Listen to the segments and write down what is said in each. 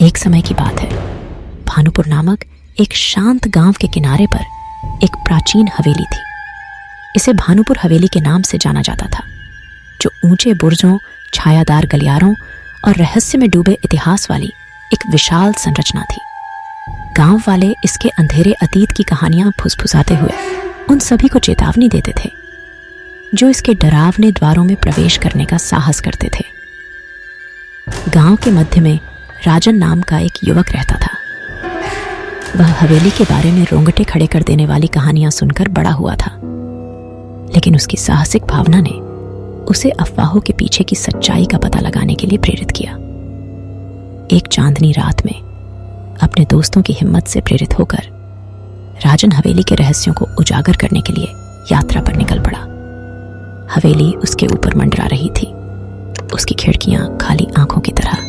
एक समय की बात है, भानुपुर नामक एक शांत गांव के किनारे पर एक प्राचीन हवेली थी। इसे भानुपुर हवेली के नाम से जाना जाता था, जो ऊंचे बुर्जों, छायादार गलियारों और रहस्य में डूबे इतिहास वाली एक विशाल संरचना थी। गांव वाले इसके अंधेरे अतीत की कहानियां फुसफुसाते हुए उन सभी को चेतावनी देते थे जो इसके डरावने द्वारों में प्रवेश करने का साहस करते थे। गांव के मध्य में राजन नाम का एक युवक रहता था। वह हवेली के बारे में रोंगटे खड़े कर देने वाली कहानियां सुनकर बड़ा हुआ था, लेकिन उसकी साहसिक भावना ने उसे अफवाहों के पीछे की सच्चाई का पता लगाने के लिए प्रेरित किया। एक चांदनी रात में अपने दोस्तों की हिम्मत से प्रेरित होकर राजन हवेली के रहस्यों को उजागर करने के लिए यात्रा पर निकल पड़ा। हवेली उसके ऊपर मंडरा रही थी। उसकी खिड़कियां खाली आंखों की तरह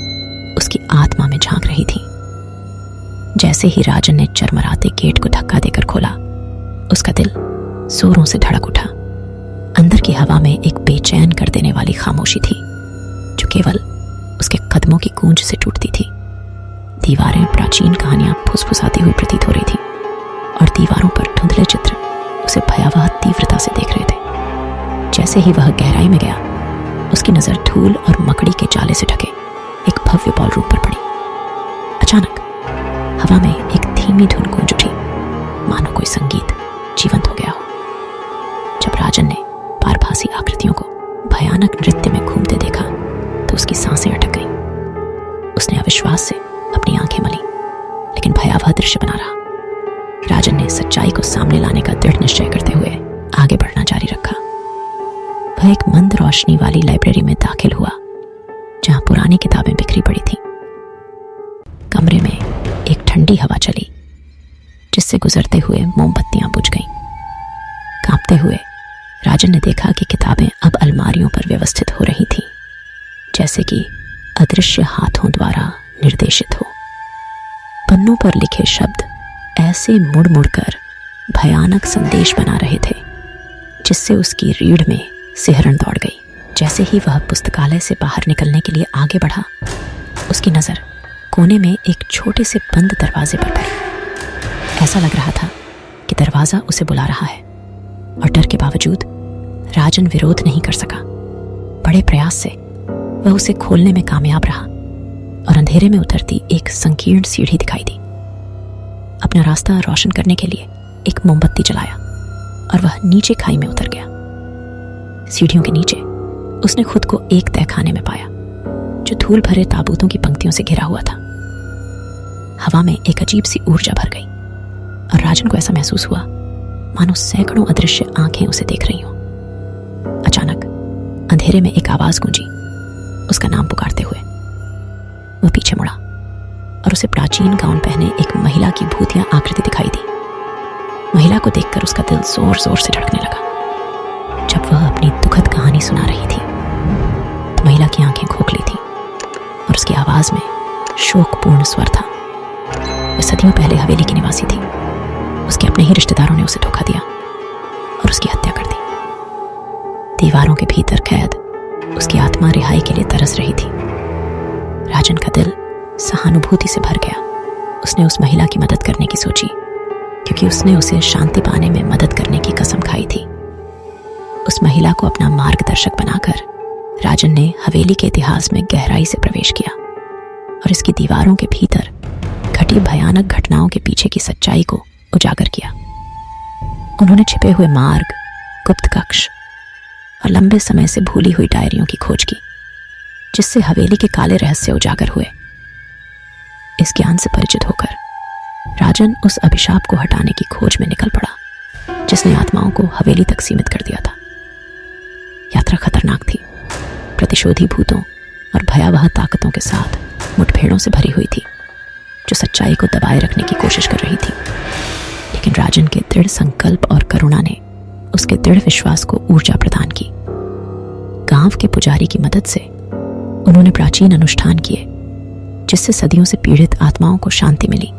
उसकी आत्मा में झांक रही थीं। जैसे ही राजन ने चरमराते गेट को धक्का देकर खोला, उसका दिल जोरों से धड़क उठा। अंदर की हवा में एक बेचैन कर देने वाली खामोशी थी, जो केवल उसके कदमों की गूंज से टूटती थी। दीवारें प्राचीन कहानियां फुसफुसाती हुई प्रतीत हो रही थी और दीवारों पर धुंधले चित्र उसे भयावह तीव्रता से देख रहे थे। जैसे ही वह गहराई में गया, उसकी नजर धूल और मकड़ी के जाले से ढके एक भव्य बॉलरूम पर पड़ी। अचानक हवा में एक धीमी धुन गूंज उठी, मानो कोई संगीत जीवंत हो गया हो। जब राजन ने पारभासी आकृतियों को भयानक नृत्य में घूमते देखा तो उसकी सांसें अटक गईं। उसने अविश्वास से अपनी आंखें मली, लेकिन भयावह दृश्य बना रहा। राजन ने सच्चाई को सामने लाने का दृढ़ निश्चय करते हुए आगे बढ़ना जारी रखा। वह एक मंद रोशनी वाली लाइब्रेरी में दाखिल हुआ, जहां पुरानी किताबें बिखरी पड़ी थीं। कमरे में एक ठंडी हवा चली, जिससे गुजरते हुए मोमबत्तियां बुझ गईं। कांपते हुए राजन ने देखा कि किताबें अब अलमारियों पर व्यवस्थित हो रही थीं, जैसे कि अदृश्य हाथों द्वारा निर्देशित हो। पन्नों पर लिखे शब्द ऐसे मुड़ मुड़कर भयानक संदेश बना रहे थे, जिससे उसकी रीढ़ में सिहरन दौड़ गई। जैसे ही वह पुस्तकालय से बाहर निकलने के लिए आगे बढ़ा, उसकी नजर कोने में एक छोटे से बंद दरवाजे पर पड़ी। ऐसा लग रहा था कि दरवाजा उसे बुला रहा है, और डर के बावजूद राजन विरोध नहीं कर सका। बड़े प्रयास से वह उसे खोलने में कामयाब रहा और अंधेरे में उतरती एक संकीर्ण सीढ़ी दिखाई दी। अपना रास्ता रोशन करने के लिए एक मोमबत्ती जलाया और वह नीचे खाई में उतर गया। सीढ़ियों के नीचे उसने खुद को एक तहखाने में पाया, जो धूल भरे ताबूतों की पंक्तियों से घिरा हुआ था। हवा में एक अजीब सी ऊर्जा भर गई और राजन को ऐसा महसूस हुआ मानो सैकड़ों अदृश्य आंखें उसे देख रही हों। अचानक अंधेरे में एक आवाज गूंजी, उसका नाम पुकारते हुए। वह पीछे मुड़ा और उसे प्राचीन गाउन पहने एक महिला की भूतिया आकृति दिखाई दी। महिला को देखकर उसका दिल जोर जोर से धड़कने लगा। जब वह अपनी दुखद कहानी सुना रही थी, तो महिला की आंखें खोखली थीं और उसकी आवाज में शोकपूर्ण स्वर था। वह सदियों पहले हवेली की निवासी थी। उसके अपने ही रिश्तेदारों ने उसे धोखा दिया और उसकी हत्या कर दी। दीवारों के भीतर कैद उसकी आत्मा रिहाई के लिए तरस रही थी। राजन का दिल सहानुभूति से भर गया। उसने उस महिला की मदद करने की सोची, क्योंकि उसने उसे शांति पाने में मदद करने की कसम खाई थी। उस महिला को अपना मार्गदर्शक बनाकर राजन ने हवेली के इतिहास में गहराई से प्रवेश किया और इसकी दीवारों के भीतर घटी भयानक घटनाओं के पीछे की सच्चाई को उजागर किया। उन्होंने छिपे हुए मार्ग, गुप्त कक्ष और लंबे समय से भूली हुई डायरियों की खोज की, जिससे हवेली के काले रहस्य उजागर हुए। इस ज्ञान से परिचित होकर राजन उस अभिशाप को हटाने की खोज में निकल पड़ा, जिसने आत्माओं को हवेली तक सीमित कर दिया था। यात्रा खतरनाक थी, प्रतिशोधी भूतों और भयावह ताकतों के साथ मुठभेड़ों से भरी हुई थी, जो सच्चाई को दबाए रखने की कोशिश कर रही थी। लेकिन राजन के दृढ़ संकल्प और करुणा ने उसके दृढ़ विश्वास को ऊर्जा प्रदान की। गांव के पुजारी की मदद से उन्होंने प्राचीन अनुष्ठान किए, जिससे सदियों से पीड़ित आत्माओं को शांति मिली।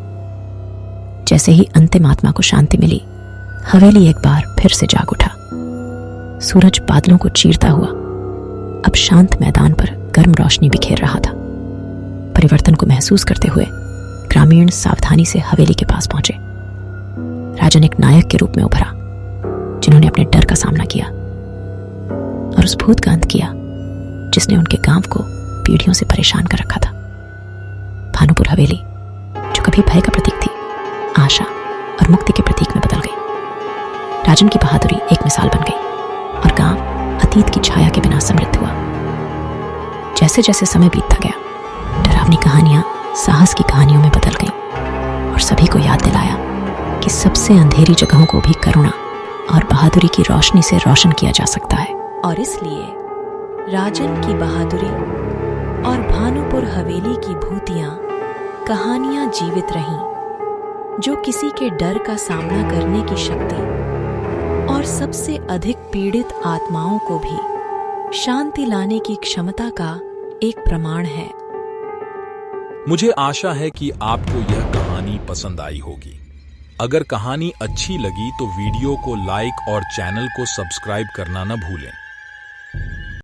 जैसे ही अंतिम आत्मा को शांति मिली, हवेली एक बार फिर से जाग उठा। सूरज बादलों को चीरता हुआ अब शांत मैदान पर गर्म रोशनी बिखेर रहा था। परिवर्तन को महसूस करते हुए ग्रामीण सावधानी से हवेली के पास पहुंचे। राजन एक नायक के रूप में उभरा जिन्होंने अपने डर का सामना किया और उस भूत का अंत किया जिसने उनके गांव को पीढ़ियों से परेशान कर रखा था। भानुपुर हवेली जो कभी भय का प्रतीक थी, आशा और मुक्ति के प्रतीक में बदल गई। राजन की बहादुरी एक मिसाल बन गई और गांव अतीत की छाया के बिना समृद्ध हुआ। जैसे जैसे समय बीतता गया, डरावनी कहानियां साहस की कहानियों में बदल गईं और सभी को याद दिलाया कि सबसे अंधेरी जगहों को भी करुणा और बहादुरी की रोशनी से रोशन किया जा सकता है। और इसलिए राजन की बहादुरी और भानुपुर हवेली की भूतियां कहानियां जीवित रहीं, जो किसी के डर का सामना करने की शक्ति और सबसे अधिक पीड़ित आत्माओं को भी शांति लाने की क्षमता का एक प्रमाण है। मुझे आशा है कि आपको यह कहानी पसंद आई होगी। अगर कहानी अच्छी लगी तो वीडियो को लाइक और चैनल को सब्सक्राइब करना न भूलें।